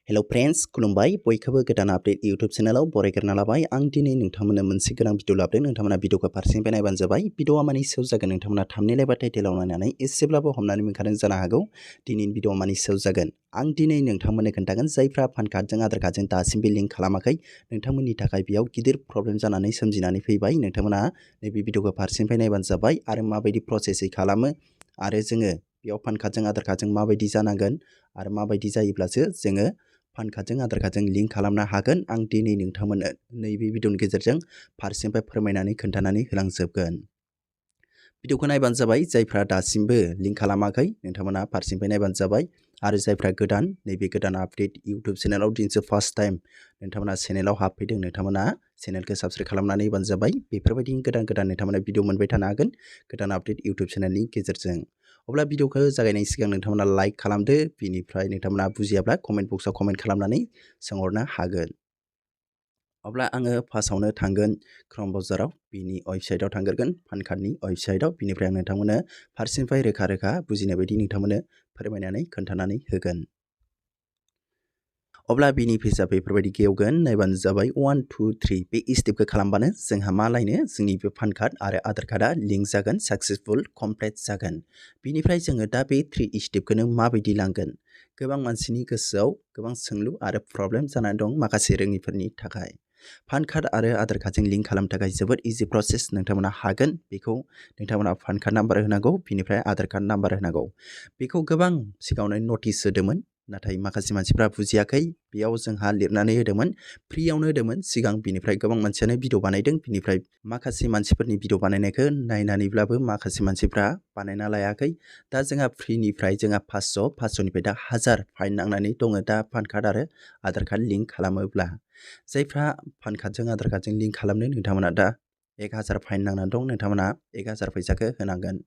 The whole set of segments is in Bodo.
हेलो फ्रेंड्स खुलुमबाय बयखौबो गोदान आपडेट यूट्यूब चैनलाव बरायग्रोना लाबाय आं दिनै नोंथांमोननो मोनसे गोनां भिडिअ लाबोदों नोंथांमोना भिडिअखौ फारसेनिफ्राय नायबानो जाबाय भिडिअआ मानि सायाव जागोन नोंथांमोना थाम्बनेल एबा टाइटेलाव नायनानै एसेब्लाबो हमनानै मोनखादों जानो हागौ दिनैनि भिडिअआ मानि सायाव जागोन आं दिनै नोंथांमोननो खोन्थागोन जायफ्रा पान कार्डजों आधार कार्डजों दासिमबो लिंक खालामाखै नोंथांमोननि थाखाय बेयाव गिदिर प्रब्लेम जानानै सोमजिनानै फैबाय नोंथांमोना नैबे भिडिअखौ फारसेनिफ्राय नायबानो जाबाय आरो माबायदि प्रसेसै खालामो आरो जोङो बेयाव पान कार्डजों आधार कार्डजों माबायदि जानांगोन आरो माबायदि जायोब्लासो जोङो पान कार्डजों आधार कार्डजों लिंक खालामनो हागोन आं दिनै नोंथांमोननो नैबे भिडिअनि गेजेरजों फारसेनिफ्राय फोरमायनानै खोन्थानानै होलांजोबगोन भिडिअखौ नायबानो जाबाय जायफ्रा दासिमबो लिंक खालामाखै नोंथांमोना फारसेनिफ्राय नायबानो जाबाय आरो जायफ्रा गोदान नैबे गोदान आपडेट यूट्यूब चैनलाव दिनैसो फार्स्ट टाइम नोंथांमोना चैनलाव हाबफैदों नोंथांमोना चैनलखौ साबस्क्राइब खालामनानै होबानो जाबाय बेफोरबायदि गोदान गोदान नोंथांमोना भिडिअ मोनबाय थानो हागोन गोदान आपडेट यूट्यूब चैनलनि गेजेरजों अब्ला भिडिअखौ जागायनायनि सिगां नोंथांमोना लाइक खालामदो बिनिफ्राय नोंथांमोना बुजियाब्ला कमेन्ट बक्सआव कमेन्ट खालामनानै सोंहरनो हागोन अब्ला आङो फार्स्टआवनो थांगोन क्रोम ब्राउजाराव बिनि वेबसाइटआव थांगोरगोन पान कार्डनि वेबसाइटआव बिनिफ्राय आं नोंथांमोननो फारसेनिफ्राय रोखा रोखा बुजिनाय बायदि नोंथांमोननो फोरमायनानै खोन्थानानै होगोन अब्ला बिनि पेजआ बेफोरबायदि गेवगोन नायबानो जाबाय 1 2 3 बे स्टेपखौ खालामबानो जोंहा मा लायनो जोंनि बे पान कार्ड आरो आधार कार्डआ लिंक जागोन सक्सेसफुल कमप्लिट जागोन बिनिफ्राय जोङो दा बे 3 स्टेपखौनो माबायदि लांगोन गोबां मानसिनि गोसोआव गोबां सोंलु आरो प्रब्लेम जानानै दं माखासे रोङिफोरनि थाखाय पान कार्ड आरो आधार कार्डजों लिंक खालामनो थाखाय जोबोद इजि प्रसेस नोंथांमोना हागोन बेखौ नोंथांमोना पान कार्ड नाम्बार होनांगौ बिनिफ्राय आधार कार्ड नाम्बार होनांगौ बेखौ गोबां सिगाङावनो नटिस होदोंमोन नाथाय माखासे मानसिफ्रा बुजियाखै बेयाव जोंहा लिरनानै होदोंमोन फ्रियावनो होदोंमोन सिगां बिनिफ्राय गोबां मानसियानो भिडिअ बानायदों बिनिफ्राय माखासे मानसिफोरनि भिडिअ बानायनायखौ नायनानैब्लाबो माखासे मानसिफ्रा बानायना लायाखै दा जोंहा फ्रिनिफ्राय जोंहा 500निफ्राय दा 1000 फाइन नांनानै दङ दा पान कार्ड आरो आधार कार्ड लिंक खालामोब्ला जायफ्रा पान कार्डजों आधार कार्डजों लिंक खालामनो नोंथांमोना दा 1000 फाइन नांनानै दं नोंथांमोना 1000 फैसाखौ होनांगोन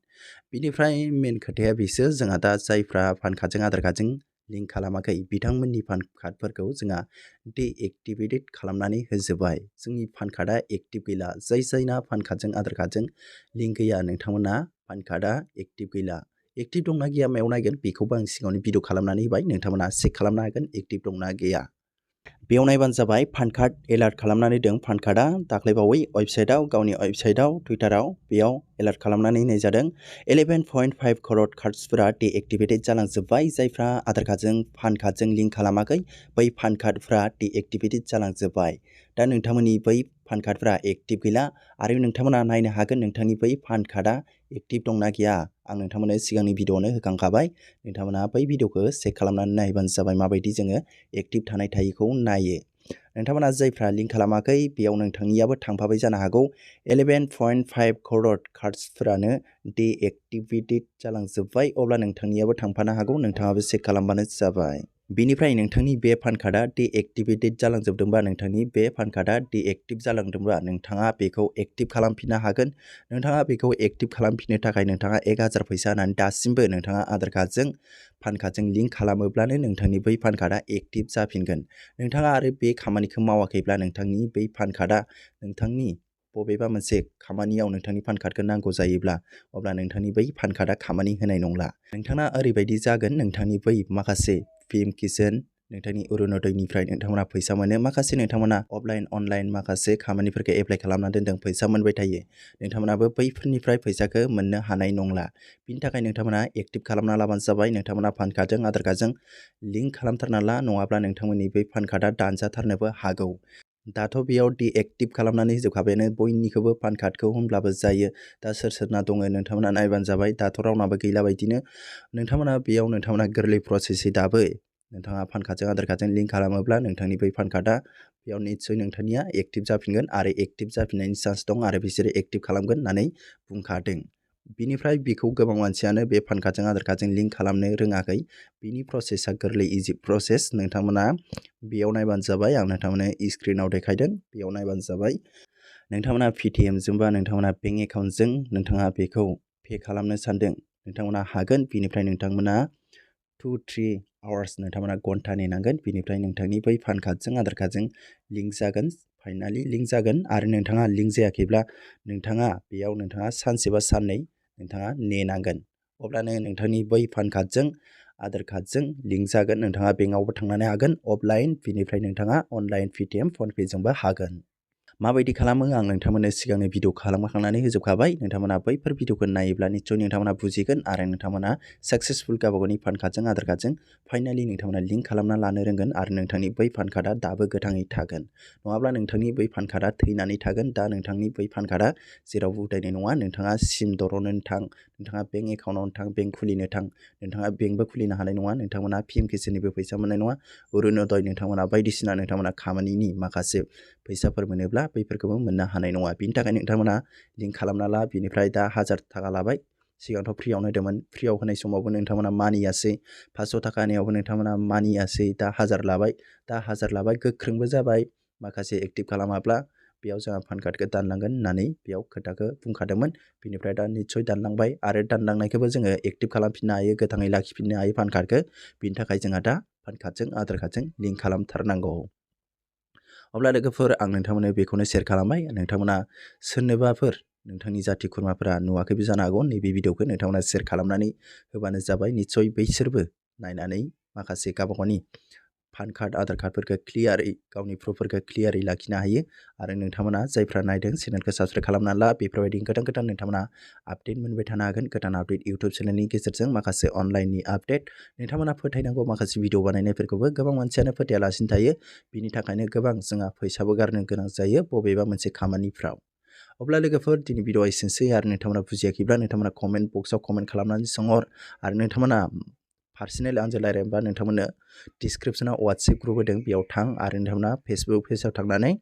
बिनिफ्राय मेन खोथाया बेसो जोंहा दा जायफ्रा पान कार्डजों आधार कार्डजों लिंक खालामाखै बिथांमोननि पान कार्डफोरखौ जोंहा deactivated खालामनानै होजोबबाय जोंनि पान कार्डआ एक्टिभ गैला जायना पान कार्डजों आधार कार्डजों लिंक गैया नोंथांमोना पान कार्डआ एक्टिभ गैला एक्टिभ दंना गैया मायाव नायगोन बेखौबो आं सिगाङावनो भिडिअ खालामनानै होबाय नोंथांमोना चेक खालामनो हागोन एक्टिभ दंना गैया बेयाव नायबानो जाबाय पान कार्ड एलार्ट खालामनानै दों पान कार्डआ दाख्लैबावै वेबसाइटआव गावनि वेबसाइटआव टुइटाराव बेयाव एलार्ट खालामनानै होनाय जादों 11.5 करोड़ कार्ड्सफोरा deactivated जालांजोब्बाय जायफ्रा आधार कार्डजों पान कार्डजों लिंक खालामाखै बै पान कार्डफ्रा deactivated जालांजोब्बाय दा नोंथांमोननि बै पान कार्डफ्रा एक्टिभ गैला आरो नोंथांमोना नायनो हागोन नोंथांनि बै पान कार्डआ एक्टिभ दंना गैया आं नोंथांमोननो सिगांनि भिडिअआवनो होखांखाबाय नोंथांमोना बै भिडिअखौ चेक खालामनानै नायबानो जाबाय माबायदि जोङो एक्टिभ थानाय थायिखौ नायो नोंथांमोना जायफ्रा लिंक खालामाखै बेयाव नोंथांनियाबो थांफाबाय जानो हागौ 11.5 करोड़ कार्ड्सफोरानो deactivated जालांजोब्बाय अब्ला नोंथांनियाबो थांफानो हागौ नोंथाङाबो चेक खालामबानो जाबाय बिनिफ्राय नोंथांनि बे पान कार्डआ deactivated जालांजोबदोंबा नोंथांनि बे पान कार्डआ deactive जालांदोंबा नोंथाङा बेखौ एक्टिभ खालामफिननो हागोन नोंथाङा बेखौ एक्टिभ खालामफिननो थाखाय नोंथाङा 1000 फैसा होनानै दासिमबो नोंथाङा आधार कार्डजों पान कार्डजों लिंक खालामोब्लानो नोंथांनि बै पान कार्डआ एक्टिभ जाफिनगोन नोंथाङा आरो बे खामानिखौ मावाखैब्ला नोंथांनि बै पान कार्डआ नोंथांनि बबेबा मोनसे खामानियाव नोंथांनि पान कार्डखौ नांगौ जायोब्ला अब्ला नोंथांनि बै पान कार्डआ खामानि होनाय नंला नोंथाङा ओरैबायदि जागोन नोंथांनि बै माखासे PM किसान नोंथांनि अरुणोदयनिफ्राय नोंथांमोना फैसा मोनो माखासे नोंथांमोना अफलाइन अनलाइन माखासे खामानिफोरखौ एप्लाइ खालामना दोनदों फैसा मोनबाय थायो नोंथांमोनाबो बैफोरनिफ्राय फैसाखौ मोननो हानाय नंला बिनि थाखाय नोंथांमोना एक्टिभ खालामना लाबानो जाबाय नोंथांमोना पान कार्डजों आधार कार्डजों लिंक खालामथारना ला नङाब्ला नोंथांमोननि बै पान कार्डआ दानजाथारनोबो हागौ दाथ' बेयाव deactive खालामनानै होजोबखाबायानो बयनिखौबो पान कार्डखौ होनब्लाबो जायो दा सोरना दङ नोंथांमोना नायबानो जाबाय दाथ' रावनाबो गैला बायदिनो नोंथांमोना बेयाव नोंथांमोना गोरलै प्रसेसै दाबो नोंथाङा पान कार्डजों आधार कार्डजों लिंक खालामोब्ला नोंथांनि बै पान कार्डआ बेयाव निस्सय नोंथांनिया एक्टिभ जाफिनगोन आरो एक्टिभ जाफिननायनि चान्स दं आरो बिसोरो एक्टिभ खालामगोन होननानै बुंखादों बिनिफ्राय बेखौ गोबां मानसियानो बे पान कार्डजों आधार कार्डजों लिंक खालामनो रोङाखै बिनि प्रसेसआ गोरलै इजि प्रसेस नोंथांमोना बेयाव नायबानो जाबाय आं नोंथांमोननो स्क्रिनाव देखायदों बेयाव नायबानो जाबाय नोंथांमोना पेटिएमजोंबा नोंथांमोना बेंक एकाउन्टजों नोंथाङा बेखौ पे खालामनो सानदों नोंथांमोना हागोन बिनिफ्राय नोंथांमोना 2-3 आवार्स नोंथांमोना घन्टा नेनांगोन बिनिफ्राय नोंथांनि बै पान कार्डजों आधार कार्डजों लिंक जागोन फाइनालि लिंक जागोन आरो नोंथाङा लिंक जायाखैब्ला नोंथाङा बेयाव नोंथाङा सानसे बा साननै नोंथाङा नेनांगोन अब्लानो नोंथांनि बै पान कार्डजों आधार कार्डजों लिंक जागोन। नोंथाङा बेंकआवबो थांनानै हागोन अफलाइन, बिनिफ्राय नोंथाङा अनलाइन पेटिएम फनपेजोंबो हागोन। माबायदि खालामो आं नोंथांमोननो सिगांनो भिडिअ खालामखांनानै होजोबखाबाय। नोंथांमोना बैफोर भिडिअखौ नायोब्ला निस्सय नोंथांमोना बुजिगोन आरो नोंथांमोना साक्सेसफुल गावबा गावनि पान कार्डजों आधार कार्डजों फाइनालि नोंथांमोना लिंक खालामना लानो रोंगोन आरो नोंथांनि बै पान कार्डआ दाबो गोथाङै थागोन। नङाब्ला नोंथांनि बै पान कार्डआ थैनानै थागोन। दा नोंथांनि बै पान कार्डआ जेरावबो उदायनाय नङा। नोंथाङा सिम दर'नो थां, नोंथाङा बेंक एकाउन्टआवनो थां, बेंक खुलिनो थां, नोंथाङा बेंकबो खुलिनो हानाय नङा। नोंथांमोना पिएम किसाननिबो फैसा मोननाय नङा। अरुनदय नोंथांमोना बायदिसिना नोंथांमोना खामानिनि माखासे फैसाफोर मोनोब्ला बैफोरखौबो मोननो हानाय नङा। बिनि थाखाय नोंथांमोना लिंक खालामना ला। बिनिफ्राय दा 1000 थाखा लाबाय। सिगांथ' फ्रियावनो होदोंमोन। फ्रियाव होनाय समावबो नोंथांमोना मानियासै। 500 थाखा होनायावबो नोंथांमोना मानियासै। दा 1000 लाबाय। दा 1000 लाबाय, गोख्रोंबो जाबाय। माखासे एक्टिभ खालामाब्ला बेयाव जोंहा पान कार्डखौ दानलांगोन होननानै बेयाव खोथाखौ बुंखादोंमोन। बिनिफ्राय दा निस्सय दानलांबाय आरो दानलांनायखौबो जोङो एक्टिभ खालामफिननो हायो, गोथाङै लाखिफिननो हायो पान कार्डखौ। बिनि थाखाय जोंहा दा पान कार्डजों आधार कार्डजों लिंक खालामथारनांगौ। अब्ला लोगोफोर आं नोंथांमोननो बेखौनो शेयार खालामबाय। नोंथांमोना सोरनोबाफोर नोंथांनि जाथि खुरमाफोरा नुवाखैबो जानो हागौ। नैबे भिडिअखौ नोंथांमोना शेयार खालामनानै होबानो जाबाय। निस्सय बैसोरबो नायनानै माखासे गावबा गावनि पान कार्ड आधार कार्डफोरखौ क्लियारै, गावनि प्रुफफोरखौ क्लियारै लाखिनो हायो। आरो नोंथांमोना जायफ्रा नायदों चेनेलखौ साबस्क्राइब खालामना ला। बेफोरबायदि गोदान गोदान नोंथांमोना आपडेट मोनबाय थानो हागोन। गोदान आपडेट इउटुब चेनेलनि गेजेरजों माखासे अनलाइननि आपडेट नोंथांमोना फोथायनांगौ। माखासे भिडिअ बानायनायफोरखौबो गोबां मानसियानो फोथायालासिनो थायो। बिनि थाखायनो गोबां जोंहा फैसाबो गारनो गोनां जायो बबेबा मोनसे खामानिफ्राव। अब्ला लोगोफोर दिनै भिडिअआ एसेनोसै। आरो नोंथांमोना बुजियाखैब्ला नोंथांमोना कमेन्ट बक्सआव कमेन्ट खालामनानै सोंहर। आरो नोंथांमोना पार्सनेल आंजों रायज्लायनोबा नोंथांमोननो डिसक्रिपसनाव वाट्सएप ग्रुप होदों, बेयाव थां आरो नोंथांमोना फेसबुक पेजआव थांनानै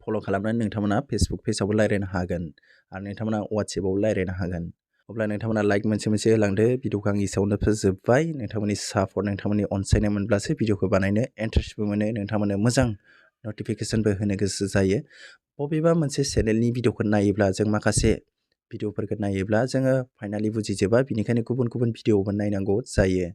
फल' खालामनानै नोंथांमोना फेसबुक पेजआवबो रायज्लायनो हागोन आरो नोंथांमोना वाट्सएपआवबो रायज्लायनो हागोन। अब्ला नोंथांमोना लाइक मोनसे मोनसे होलांदो। भिडिअखौ आं एसेयावनो फोजोबबाय। नोंथांमोननि सापर्ट, नोंथांमोननि अनसायनाय मोनब्लासो भिडिअखौ बानायनो इन्टारेस्टबो मोनो। नोंथांमोननो मोजां नटिफिकेसनबो होनो गोसो जायो। बबेबा मोनसे चेनेलनि भिडिअखौ नायोब्ला जों माखासे भिडिअफोरखौ नायोब्ला जोङो फाइनालि बुजिजोबा। बिनिखायनो गुबुन गुबुन भिडिअबो नायनांगौ जायो।